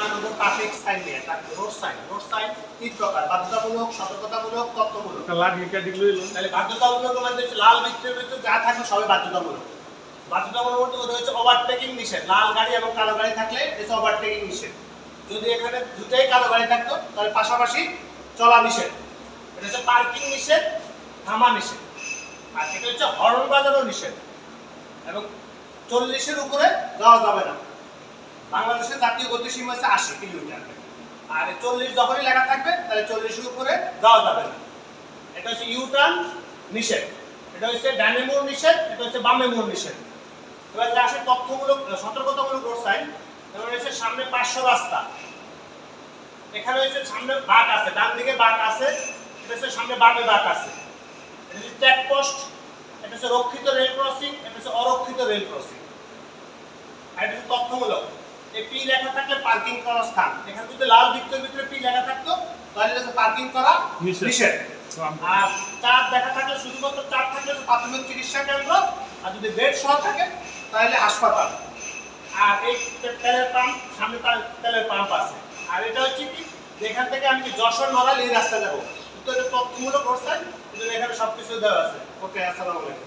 থানানগর traffic sign নিয়ে থাকবে road sign তিন প্রকার বাধ্যতামূলক সতর্কতামূলক তথ্যমূলক তাহলে বাধ্যতামূলক মানে হচ্ছে লাল বৃত্তের ভিতরে যা থাকবে সবই বাধ্যতামূলক বাধ্যতামূলক বলতে হচ্ছে ওভারটেকিং নিষেধ লাল গাড়ি এবং কালো গাড়ি থাকলে এটা ওভারটেকিং নিষেধ যদি এখানে দুটাই কালো গাড়ি থাকতো তাহলে পাশাপাশি চলা নিষেধ এটা হচ্ছে পার্কিং নিষেধ থামা নিষেধ আর এটা হচ্ছে হর্ন বাজানো নিষেধ এবং 40-এর উপরে যাওয়া যাবে না বাংলাদেশের জাতীয় গতিসীমা হচ্ছে 80 কিলোমিটার আর 40 যখনই লেখা থাকবে তাহলে 40-এর উপরে যাওয়া যাবে না এটা হচ্ছে ইউ টার্ন নিষেধ এটা হচ্ছে ডানে মোড় নিষেধ এটা হচ্ছে বামে মোড় নিষেধ এবার যে আসে তথ্যমূলক সতর্কতামূলক রোড সাইন যেমন হচ্ছে সামনে 500 রাস্তা এখানে হচ্ছে সামনে বাঁক আছে ডান দিকে বাঁক আছে এটা হচ্ছে সামনে বামে বাঁক আছে এটা হচ্ছে চেকপোস্ট এটা হচ্ছে রক্ষিত রেল ক্রসিং এটা হচ্ছে অরক্ষিত রেল ক্রসিং আর এটা হচ্ছে তথ্যমূলক এই পি লেখা থাকলে পার্কিং করার স্থান এখানে যদি লাল বৃত্তের ভিতরে পি লেখা থাকতো তাহলে হচ্ছে পার্কিং করা নিষেধ আর চার দেখা থাকলে শুধুমাত্র চার থাকলে প্রাথমিক চিকিৎসা কেন্দ্র আর যদি বেড সহ থাকে তাহলে হাসপাতাল আর এই তেলের পাম্প সামনে তেলের পাম্প আছে আর এটা হচ্ছে কি যেখান থেকে আমি যশোর নড়াইল এই রাস্তা যাবো উত্তরে তথ্যমূলক রোড সাইন এখানে সবকিছু দেওয়া আছে ওকে আসসালামু আলাইকুম